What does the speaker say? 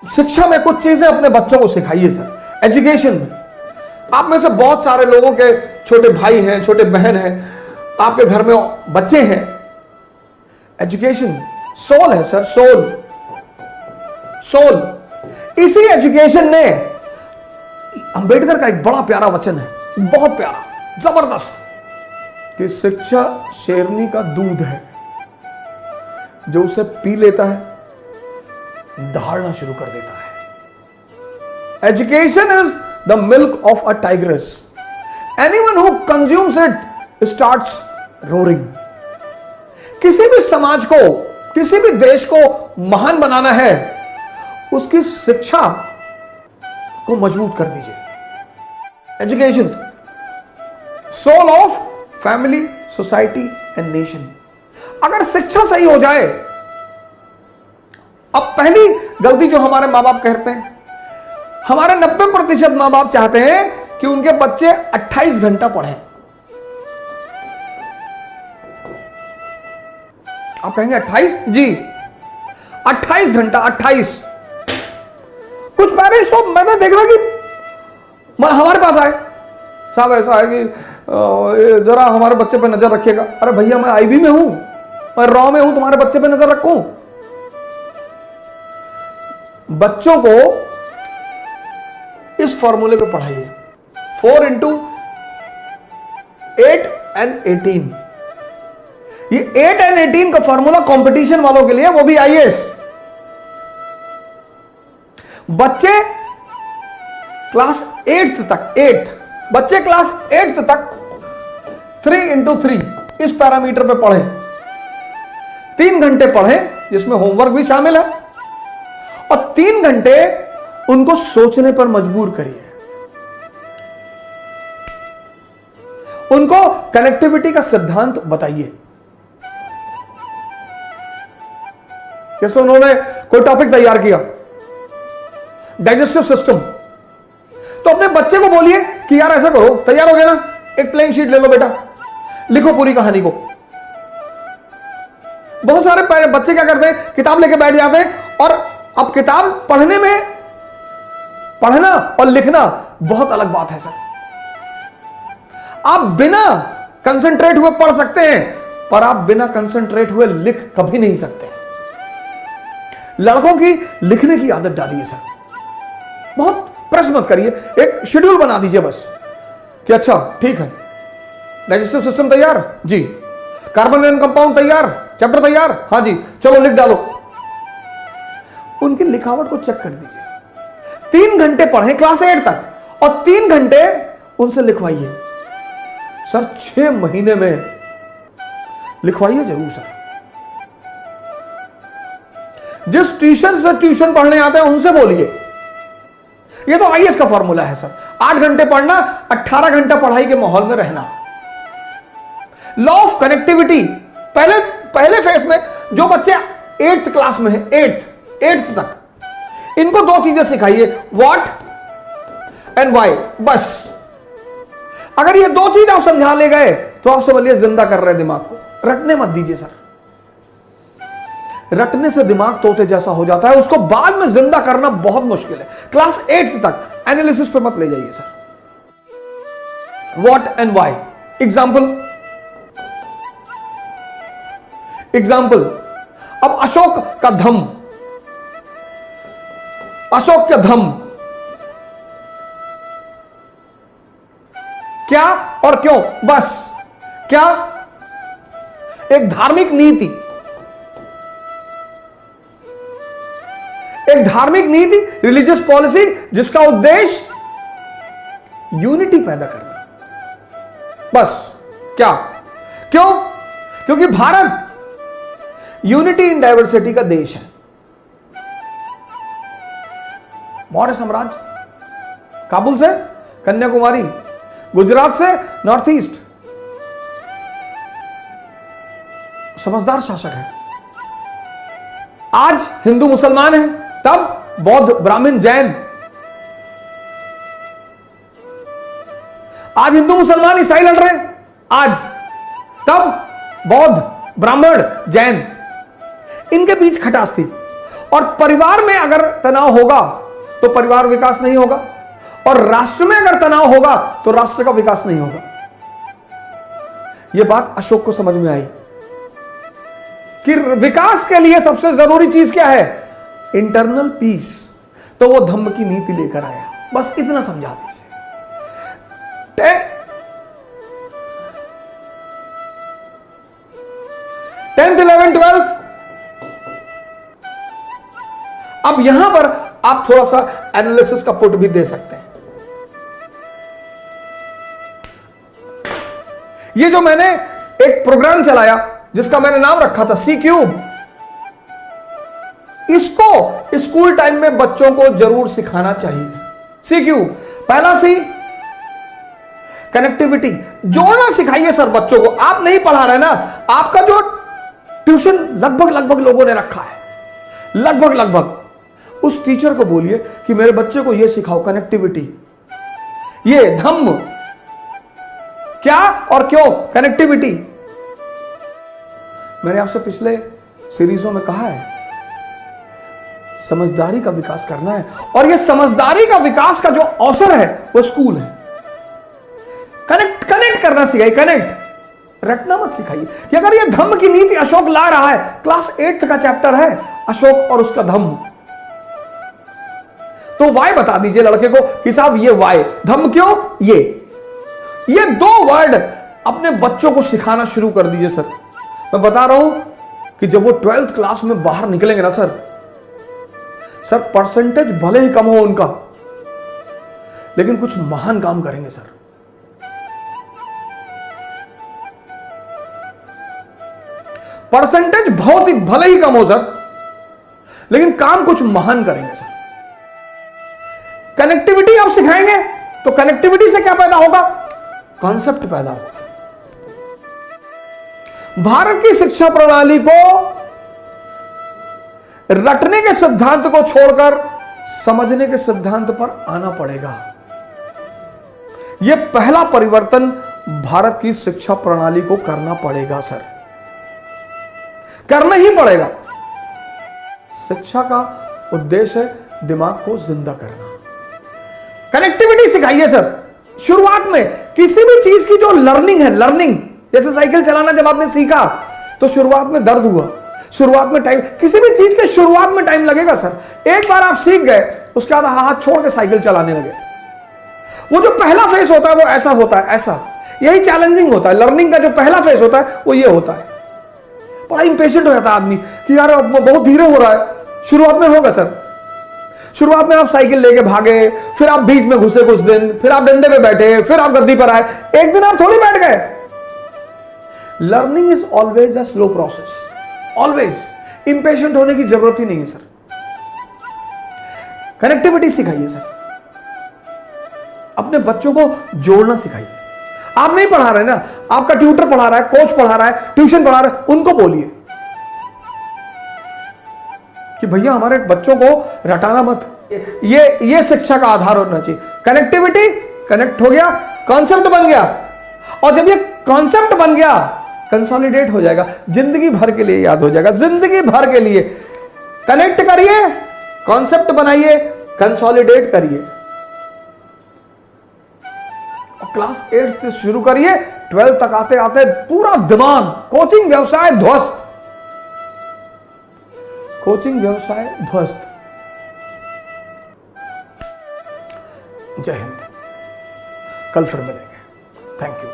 शिक्षा में कुछ चीजें अपने बच्चों को सिखाइए सर। एजुकेशन में आप में से बहुत सारे लोगों के छोटे भाई हैं, छोटे बहन हैं, आपके घर में बच्चे हैं। एजुकेशन सोल है सर, सोल। सोल इसी एजुकेशन ने, अंबेडकर का एक बड़ा प्यारा वचन है, बहुत प्यारा, जबरदस्त, कि शिक्षा शेरनी का दूध है, जो उसे पी लेता है दहाड़ना शुरू कर देता है। Education is the milk of a tigress, anyone who consumes it starts roaring. किसी भी समाज को, किसी भी देश को महान बनाना है, उसकी शिक्षा को मजबूत कर दीजिए। Education soul of family, society and nation. अगर शिक्षा सही हो जाए, अब पहली गलती जो हमारे मां बाप करते हैं, हमारे 90% मां बाप चाहते हैं कि उनके बच्चे 28 घंटा पढ़ें। आप कहेंगे 28? जी 28 घंटा, 28। कुछ पेरेंट्स तो मैंने देखा कि हमारे पास आए, साहब ऐसा है कि जरा हमारे बच्चे पे नजर रखिएगा। अरे भैया मैं आईबी में हूं, मैं रॉ में हूं, तुम्हारे बच्चे पे नजर रखूं? बच्चों को इस फॉर्मूले पे पढ़ाइए, 4 into 8 and 18। ये 8 and 18 का फॉर्मूला कंपटीशन वालों के लिए, वो भी आईएएस। बच्चे क्लास 8th तक, 8 बच्चे क्लास 8th तक 3 into 3 इस पैरामीटर पे पढ़ें। 3 घंटे पढ़ें, जिसमें होमवर्क भी शामिल है, और 3 घंटे उनको सोचने पर मजबूर करिए। उनको कनेक्टिविटी का सिद्धांत बताइए। जैसे उन्होंने कोई टॉपिक तैयार किया, डाइजेस्टिव सिस्टम, तो अपने बच्चे को बोलिए कि यार ऐसा करो, तैयार हो गया ना, एक प्लेन शीट ले लो बेटा, लिखो पूरी कहानी को। बहुत सारे बच्चे क्या करते हैं, किताब लेके बैठ जाते हैं, और अब किताब पढ़ने में, पढ़ना और लिखना बहुत अलग बात है सर। आप बिना कंसंट्रेट हुए पढ़ सकते हैं, पर आप बिना कंसंट्रेट हुए लिख कभी नहीं सकते। लड़कों की लिखने की आदत डालिए सर, बहुत प्रेस मत करिए, एक शेड्यूल बना दीजिए बस, कि अच्छा ठीक है, डाइजेस्टिव सिस्टम तैयार जी, कार्बन एंड कंपाउंड तैयार, चैप्टर तैयार, हाँ जी, चलो लिख डालो। उनकी लिखावट को चेक कर दीजिए। 3 घंटे पढ़ें क्लास 8 तक, और 3 घंटे उनसे लिखवाइए सर। 6 महीने में लिखवाइए जरूर सर। जिस ट्यूशन से ट्यूशन पढ़ने आते हैं उनसे बोलिए। ये तो आईएएस का फॉर्मूला है सर, 8 घंटे पढ़ना, 18 घंटा पढ़ाई के माहौल में रहना। लॉ ऑफ कनेक्टिविटी, पहले फेज में जो बच्चे 8th क्लास में है, 8th तक, इनको 2 चीजें सिखाइए, व्हाट एंड व्हाई, बस। अगर ये 2 चीज आप समझा ले गए तो आप समझिए जिंदा कर रहे दिमाग को। रटने मत दीजिए सर, रटने से दिमाग तोते जैसा हो जाता है, उसको बाद में जिंदा करना बहुत मुश्किल है। क्लास 8th तक एनालिसिस पे मत ले जाइए sir, what and why. Example, अब अशोक का धम, अशोक का धम क्या और क्यों, बस। क्या? एक धार्मिक नीति, एक धार्मिक नीति, रिलीजियस पॉलिसी, जिसका उद्देश्य यूनिटी पैदा करना, बस। क्या? क्यों? क्योंकि भारत यूनिटी इन डाइवर्सिटी का देश है। मौर्य साम्राज्य, काबुल से कन्याकुमारी, गुजरात से नॉर्थ ईस्ट, समझदार शासक है। आज हिंदू मुसलमान है, तब बौद्ध ब्राह्मण जैन, आज हिंदू मुसलमान ईसाई लड़ रहे हैं, आज, तब बौद्ध ब्राह्मण जैन, इनके बीच खटास थी। और परिवार में अगर तनाव होगा तो परिवार विकास नहीं होगा, और राष्ट्र में अगर तनाव होगा तो राष्ट्र का विकास नहीं होगा। यह बात अशोक को समझ में आई कि विकास के लिए सबसे जरूरी चीज क्या है? Internal peace. तो वो धम्म की नीति लेकर आया। बस इतना समझा दीजिए। 10th 11th 12th। अब यहां पर आप थोड़ा सा एनालिसिस का पुट भी दे सकते हैं। ये जो मैंने एक प्रोग्राम चलाया जिसका मैंने नाम रखा था सी क्यूब, इसको स्कूल टाइम में बच्चों को जरूर सिखाना चाहिए। सी क्यूब, पहला सी कनेक्टिविटी, जोड़ना सिखाइए सर बच्चों को। आप नहीं पढ़ा रहे ना, आपका जो ट्यूशन लगभग लोगों ने रखा है, लगभग उस टीचर को बोलिए कि मेरे बच्चे को यह सिखाओ, कनेक्टिविटी, ये धम्म क्या और क्यों, कनेक्टिविटी। मैंने आपसे पिछले सीरीजों में कहा है समझदारी का विकास करना है, और यह समझदारी का विकास का जो अवसर है वो स्कूल है। कनेक्ट करना सिखाइए, कनेक्ट, रटना मत सिखाइए कि अगर यह धम्म की नीति अशोक ला रहा है, क्लास 8th का चैप्टर है अशोक और उसका धम्म, तो वाई बता दीजिए लड़के को कि साहब ये वाई, धम्म क्यों, ये 2 वर्ड अपने बच्चों को सिखाना शुरू कर दीजिए सर। मैं बता रहा हूं कि जब वो 12th क्लास में बाहर निकलेंगे ना सर, परसेंटेज भले ही कम हो उनका, लेकिन कुछ महान काम करेंगे सर। परसेंटेज बहुत ही भले ही कम हो सर, लेकिन काम कुछ महान करेंगे सर। कनेक्टिविटी आप सिखाएंगे तो कनेक्टिविटी से क्या पैदा होगा? कॉन्सेप्ट पैदा होगा। भारत की शिक्षा प्रणाली को रटने के सिद्धांत को छोड़कर समझने के सिद्धांत पर आना पड़ेगा। यह पहला परिवर्तन भारत की शिक्षा प्रणाली को करना पड़ेगा सर, करना ही पड़ेगा। शिक्षा का उद्देश्य है दिमाग को जिंदा करना। कनेक्टिविटी सिखाइए सर। शुरुआत में किसी भी चीज की जो लर्निंग है, लर्निंग जैसे साइकिल चलाना जब आपने सीखा तो शुरुआत में दर्द हुआ, शुरुआत में टाइम, किसी भी चीज के शुरुआत में टाइम लगेगा सर। एक बार आप सीख गए उसके बाद हाथ छोड़ के साइकिल चलाने लगे, वो जो पहला फेस होता है वो ऐसा होता है, ऐसा, यही चैलेंजिंग होता है। लर्निंग का जो पहला फेस होता है वो ये होता है। बड़ा इंपेशेंट हो जाता है आदमी कि यार बहुत धीरे हो रहा है। शुरुआत में होगा सर, शुरुआत में आप साइकिल लेके भागे, फिर आप बीच में घुसे कुछ दिन, फिर आप डंडे पे बैठे, फिर आप गद्दी पर आए, एक दिन आप थोड़ी बैठ गए। Learning is always a slow process, always. Impatient होने की जरूरत ही नहीं है सर। कनेक्टिविटी सिखाइए सर, अपने बच्चों को जोड़ना सिखाइए। आप नहीं पढ़ा रहे ना, आपका ट्यूटर पढ़ा रहा है, कोच पढ़ा रहा है, ट्यूशन पढ़ा रहा है, उनको बोलिए कि भैया हमारे बच्चों को रटाना मत। ये शिक्षा का आधार होना चाहिए। कनेक्टिविटी, कनेक्ट हो गया, कॉन्सेप्ट बन गया, और जब ये कॉन्सेप्ट बन गया कंसोलिडेट हो जाएगा, जिंदगी भर के लिए याद हो जाएगा, जिंदगी भर के लिए। कनेक्ट करिए, कॉन्सेप्ट बनाइए, कंसोलिडेट करिए, और क्लास 8 से शुरू करिए, 12 तक आते आते पूरा दिमाग, कोचिंग व्यवसाय ध्वस्त, कोचिंग व्यवसाय ध्वस्त। जय हिंद। कल फिर मिलेंगे। Thank you.